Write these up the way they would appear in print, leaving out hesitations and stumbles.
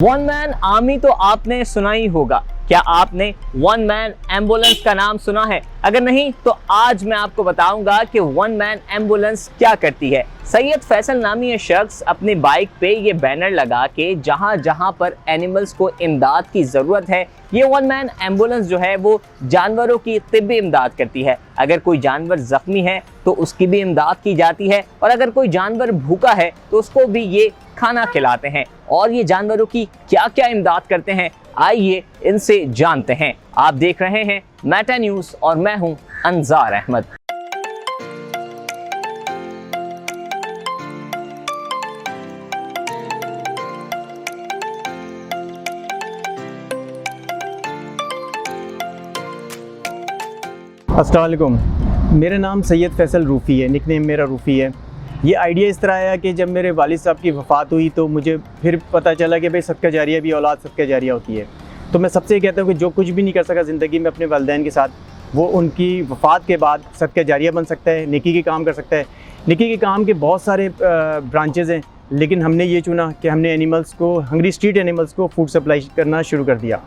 One man army तो आपने सुना ही होगा। क्या आपने वन मैन एम्बुलेंस का नाम सुना है? अगर नहीं तो आज मैं आपको बताऊंगा कि वन मैन एम्बुलेंस क्या करती है। सैयद फैसल नामी ये शख्स अपनी बाइक पे ये बैनर लगा के जहां जहां पर एनिमल्स को इमदाद की ज़रूरत है, ये वन मैन एम्बुलेंस जो है वो जानवरों की तिब्बी इमदाद करती है। अगर कोई जानवर ज़ख्मी है तो उसकी भी इमदाद की जाती है, और अगर कोई जानवर भूखा है तो उसको भी ये खाना खिलाते हैं। और ये जानवरों की क्या क्या इमदाद करते हैं, आइए इनसे जानते हैं। आप देख रहे हैं मेटा न्यूज़ और मैं हूं अंजार अहमद। अस्सलाम वालेकुम, मेरा नाम सैयद फैसल रूफ़ी है, निकनेम मेरा रूफ़ी है। ये आइडिया इस तरह आया कि जब मेरे वालिद साहब की वफ़ात हुई तो मुझे फिर पता चला कि भाई सदका जारिया भी औलाद सदका जारिया होती है। तो मैं सबसे कहता हूँ कि जो कुछ भी नहीं कर सका ज़िंदगी में अपने वालिदैन के साथ, वो उनकी वफ़ात के बाद सदका जारिया बन सकता है, नेकी के काम कर सकता है। नेकी के काम के बहुत सारे ब्रांचेज़ हैं, लेकिन हमने ये चुना कि हमने एनिमल्स को, हंगरी स्ट्रीट एनिमल्स को फूड सप्लाई करना शुरू कर दिया।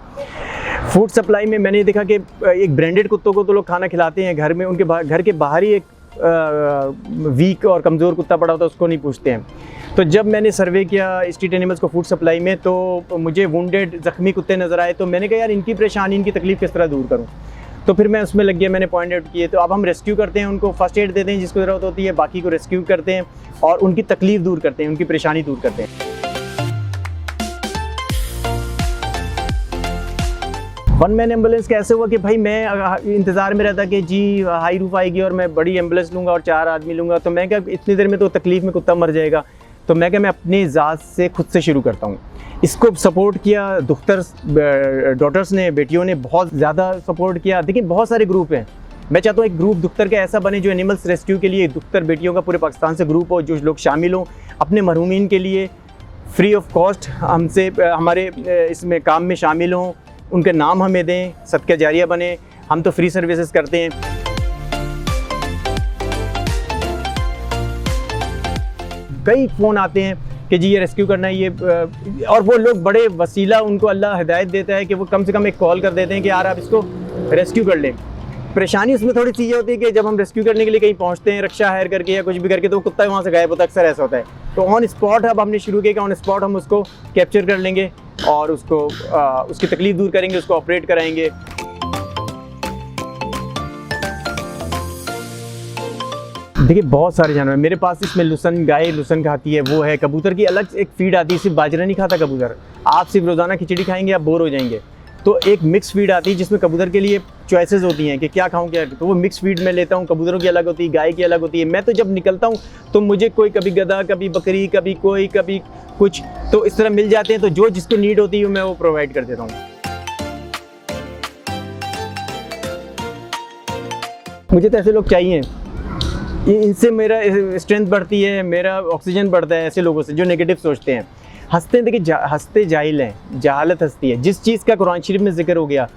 फूड सप्लाई में मैंने देखा कि एक ब्रांडेड कुत्तों को तो लोग खाना खिलाते हैं घर में, उनके घर के बाहर ही एक वीक और कमज़ोर कुत्ता पड़ा होता है, उसको नहीं पूछते हैं। तो जब मैंने सर्वे किया स्ट्रीट एनिमल्स को फूड सप्लाई में, तो मुझे वुंडेड ज़ख्मी कुत्ते नज़र आए। तो मैंने कहा यार इनकी परेशानी, इनकी तकलीफ़ किस तरह दूर करूँ। तो फिर मैं उसमें लग गया, मैंने पॉइंट आउट किए। तो अब हम रेस्क्यू करते हैं, उनको फ़र्स्ट एड देते हैं जिसको ज़रूरत होती है, बाकी को रेस्क्यू करते हैं और उनकी तकलीफ़ दूर करते हैं, उनकी परेशानी दूर करते हैं। वन मैन एम्बुलेंस कैसे हुआ कि भाई मैं इंतज़ार में रहता कि जी हाई रूफ आएगी और मैं बड़ी एम्बुलेंस लूँगा और 4 आदमी लूँगा। तो मैं क्या, इतनी देर में तो तकलीफ़ में कुत्ता मर जाएगा। तो मैं क्या, मैं अपनी ज़ात से खुद से शुरू करता हूँ। इसको सपोर्ट किया डॉटर्स ने, बेटियों ने बहुत ज़्यादा सपोर्ट किया। देखिए बहुत सारे ग्रुप हैं, मैं चाहता हूँ एक ग्रुप दुख्तर का ऐसा बने जो एनिमल्स रेस्क्यू के लिए दुख्तर बेटियों का पूरे पाकिस्तान से ग्रुप हो, जो लोग शामिल हों अपने मरहूमीन के लिए फ्री ऑफ कॉस्ट हमसे हमारे इसमें काम में शामिल हों, उनके नाम हमें दें, सदका जारिया बने। हम तो फ्री सर्विसेज करते हैं। कई फ़ोन आते हैं कि जी ये रेस्क्यू करना है, ये और वो लोग बड़े वसीला, उनको अल्लाह हिदायत देता है कि वो कम से कम एक कॉल कर देते हैं कि यार आप इसको रेस्क्यू कर लें। परेशानी उसमें थोड़ी सी ये होती है कि जब हम रेस्क्यू करने के लिए कहीं पहुंचते हैं, रिक्शा हायर करके या कुछ भी करके, तो वो कुत्ता वहाँ से गायब होता है, अक्सर ऐसा होता है। तो ऑन स्पॉट अब हमने शुरू किया कि ऑन स्पॉट हम उसको कैप्चर कर लेंगे और उसको उसकी तकलीफ़ दूर करेंगे, उसको ऑपरेट कराएंगे। देखिए बहुत सारे जानवर मेरे पास, इसमें लुसन, गाय लुसन खाती है, वो है। कबूतर की अलग एक फीड आती है, सिर्फ बाजरा नहीं खाता कबूतर। आप सिर्फ रोज़ाना खिचड़ी खाएंगे आप बोर हो जाएंगे। तो एक मिक्स फीड आती है जिसमें कबूतर के लिए चॉइसेस होती हैं कि क्या खाऊं क्या, तो वो मिक्स फीड में लेता हूं। कबूतरों की अलग होती है, गाय की अलग होती है। मैं तो जब निकलता हूं तो मुझे कोई कभी गधा, कभी बकरी, कभी कोई, कभी कुछ, तो इस तरह मिल जाते हैं। तो जो जिसको नीड होती है मैं वो प्रोवाइड कर देता हूँ। मुझे तो ऐसे लोग चाहिए, इनसे मेरा स्ट्रेंथ बढ़ती है, मेरा ऑक्सीजन बढ़ता है ऐसे लोगों से जो नेगेटिव सोचते हैं। हंसते हैं, देखिए हंसते जाहिल हैं, जहालत हंसती है। जिस चीज़ का कुरान शरीफ में जिक्र हो गया,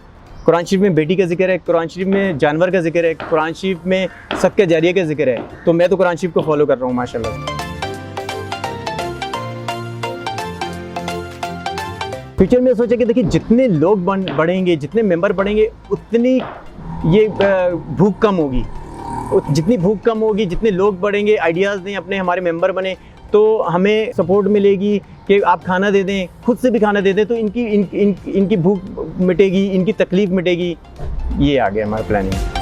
कुरान शरीफ में बेटी का जिक्र है, कुरान शरीफ में जानवर का जिक्र है, कुरान शरीफ में सदका जारिया का जिक्र है, तो मैं तो कुरान शरीफ को फॉलो कर रहा हूँ माशाल्लाह। फ्यूचर में सोचा कि देखिए जितने लोग बढ़ेंगे, जितने मेंबर बढ़ेंगे, उतनी ये भूख कम होगी। जितनी भूख कम होगी, जितने लोग बढ़ेंगे, आइडियाज़ दें अपने, हमारे मेंबर बने, तो हमें सपोर्ट मिलेगी कि आप खाना दे दें, खुद से भी खाना दे दें, तो इनकी भूख मिटेगी, इनकी तकलीफ़ मिटेगी। ये आ गया हमारा प्लानिंग।